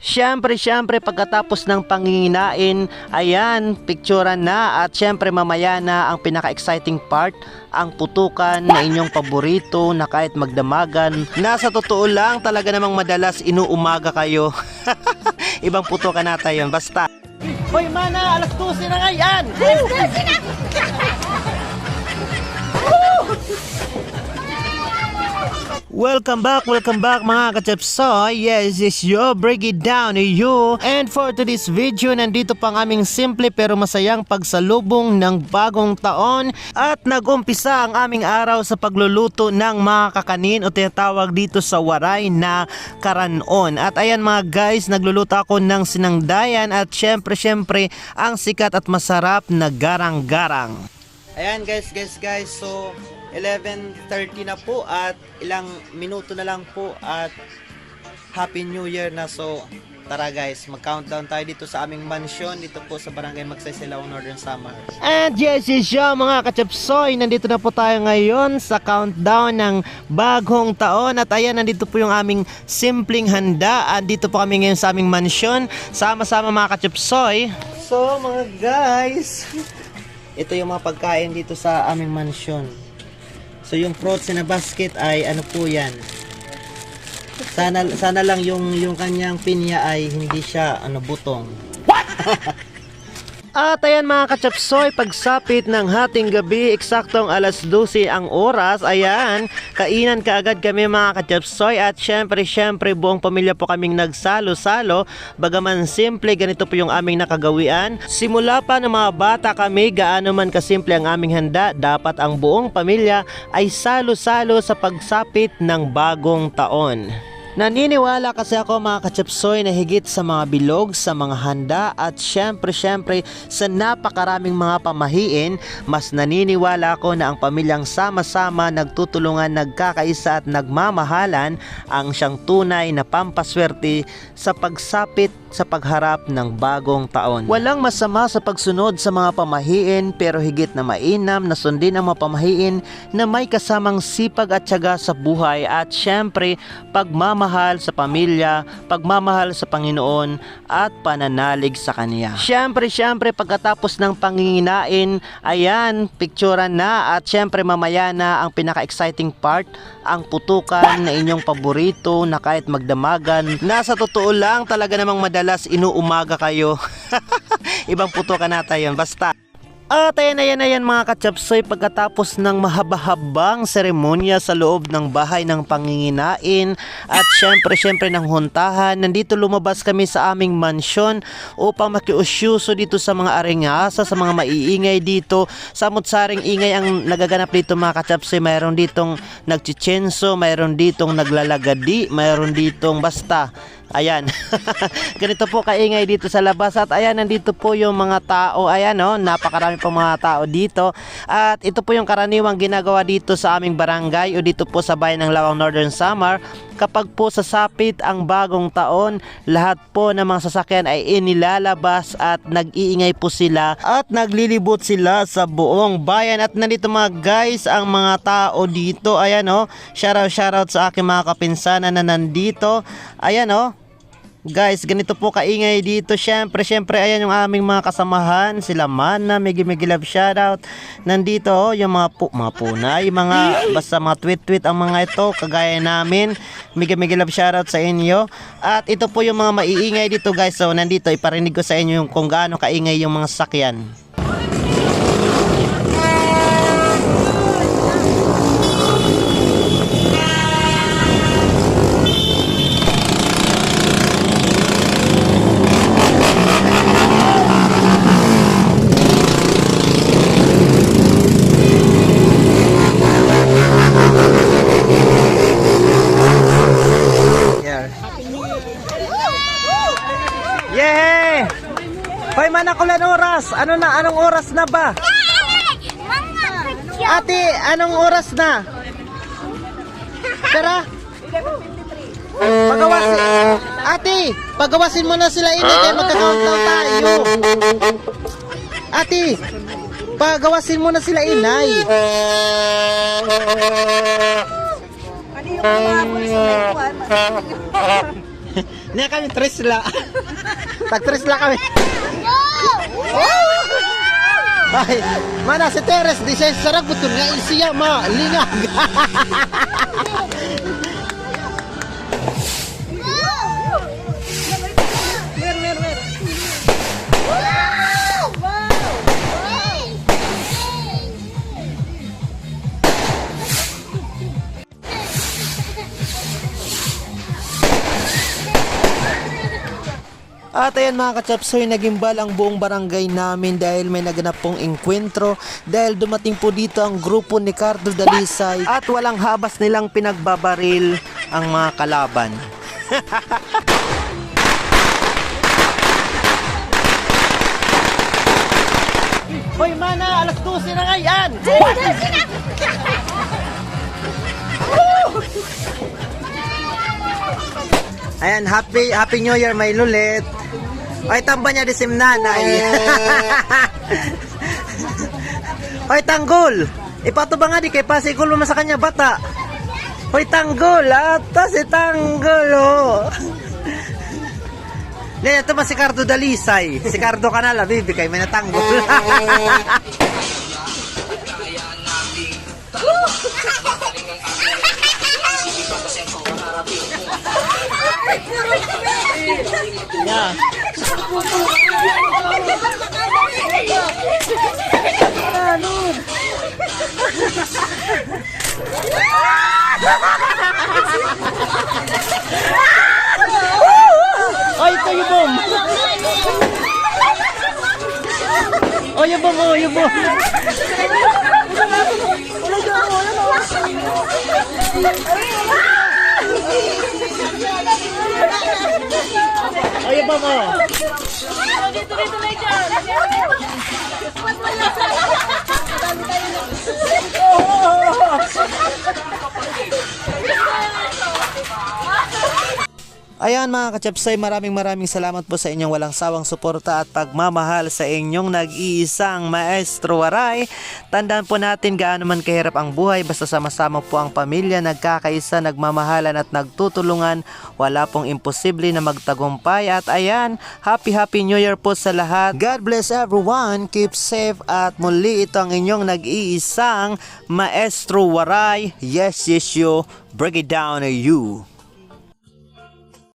Siyempre, pagkatapos ng panginginain, ayan, picturean na at siyempre mamaya na ang pinaka-exciting part, ang putukan na inyong paborito na kahit magdamagan. Nasa totoo lang, talaga namang madalas inuumaga kayo. Ibang putukan natin yun, basta. Hoy mana, alas 12 na ngayon! Alas 12 na! Welcome back mga kachapsoy. Yes, it's your break it down to you. And for today's video, nandito pang aming simple pero masayang pagsalubong ng bagong taon. At nag-umpisa ang aming araw sa pagluluto ng mga kakanin o tinatawag dito sa Waray na karanon. At ayan mga guys, nagluluto ako ng sinangdayan at syempre ang sikat at masarap na garang-garang. Ayan guys, so 11:30 na po at ilang minuto na lang po at Happy New Year na. So tara guys, mag-countdown tayo dito sa aming mansyon dito po sa Barangay Magsaysaylaw, Northern Samar. And yes, mga kachapsoy, nandito na po tayo ngayon sa countdown ng bagong taon. At ayan, nandito po yung aming simpleng handa. Andito po kami ngayon sa aming mansyon, sama-sama mga kachapsoy. So mga guys, ito yung mga pagkain dito sa aming mansyon. So yung fruits na basket ay ano po yan. Sana lang yung kanyang pinya ay hindi siya butong. What? At ayan mga kachapsoy, pagsapit ng hating gabi, eksaktong alas 12 ang oras, ayan, kainan kaagad kami mga kachapsoy. At syempre buong pamilya po kaming nagsalo-salo. Bagaman simple, ganito po yung aming nakagawian. Simula pa ng mga bata kami, gaano man kasimple ang aming handa, dapat ang buong pamilya ay salo-salo sa pagsapit ng bagong taon. Naniniwala kasi ako mga kachapsoy na higit sa mga bilog, sa mga handa at syempre sa napakaraming mga pamahiin, mas naniniwala ako na ang pamilyang sama-sama, nagtutulungan, nagkakaisa at nagmamahalan ang siyang tunay na pampaswerte sa pagsapit sa pagharap ng bagong taon. Walang masama sa pagsunod sa mga pamahiin, pero higit na mainam na sundin ang mga pamahiin na may kasamang sipag at tiyaga sa buhay at syempre pagmamahal sa pamilya, pagmamahal sa Panginoon at pananalig sa Kanya. Syempre pagkatapos ng panginginain, ayan, picturean na at syempre mamaya na ang pinaka-exciting part, ang putukan na inyong paborito na kahit magdamagan. Nasa totoo lang, talaga namang madalas inuumaga kayo. Ibang putukan natin yun, basta. At ayan mga kachapsoy, pagkatapos ng mahaba-habang seremonya sa loob ng bahay ng panginginain at syempre ng huntahan, nandito lumabas kami sa aming mansyon upang makiusyuso dito sa mga arengasa, sa mga maiingay dito. Samot-saring ingay ang nagaganap dito mga kachapsoy. Mayroon ditong nagchichenso, mayroon ditong naglalagadi, mayroon ditong basta. Ayan, ganito po kaingay dito sa labas. At ayan, nandito po yung mga tao. Ayan napakarami po mga tao dito. At ito po yung karaniwang ginagawa dito sa aming barangay o dito po sa bayan ng Lawang, Northern Samar. Kapag po sasapit ang bagong taon, lahat po ng mga sasakyan ay inilalabas at nag-iingay po sila at naglilibot sila sa buong bayan. At nandito mga guys ang mga tao dito. Ayan shoutout sa aking mga kapinsanan na nandito. Ayan guys, ganito po kaingay dito. Syempre ayan yung aming mga kasamahan, sila Mana, Migi Love shoutout. Nandito yung mga punay, mga basta mga tweet ang mga ito, kagaya namin. Migi Love shoutout sa inyo. At ito po yung mga maiingay dito guys. So nandito iparinig ko sa inyo yung kung gaano kaingay yung mga sasakyan. Yay! Hoy manakulan oras. Anong oras na ba? Ate, anong oras na? Tara. Pagawasin mo na sila ini kaya magka-countdown tayo. Ate, pagawasin mo na sila inay. Ano yung Niya kami tresla. Tag-tresla kami. Ay, mana si Teres di siya sarap betul nga siya malingag. At ayan mga kachapsoy, nagimbal ang buong barangay namin dahil may naganap pong engkwentro dahil dumating po dito ang grupo ni Cardo Dalisay at walang habas nilang pinagbabaril ang mga kalaban. Hoy mana, alas 12 na ngayon! Ayan, happy New Year, may lulit. Oy, tamba niya di simnanay. Oy, tanggol. Ipatuba nga di kay pasigol mo sa kanya bata. Oy, tanggol. Ata si tanggol, oh. Ito ba si Cardo Dalisay? Si Cardo Canala, bibi kay may natanggol. Yeah. Oh, ito yung bom. Oh, yung bom, oh, yung bom. Oh, yung bom, oh. Dito na dyan. Ayan mga kachapsay, maraming salamat po sa inyong walang sawang suporta at pagmamahal sa inyong nag-iisang Maestro Waray. Tandaan po natin gaano man kahirap ang buhay, basta sama-sama po ang pamilya, nagkakaisa, nagmamahalan at nagtutulungan. Wala pong imposible na magtagumpay. At ayan, happy New Year po sa lahat. God bless everyone, keep safe at muli ito ang inyong nag-iisang Maestro Waray. Yes, you, break it down to you.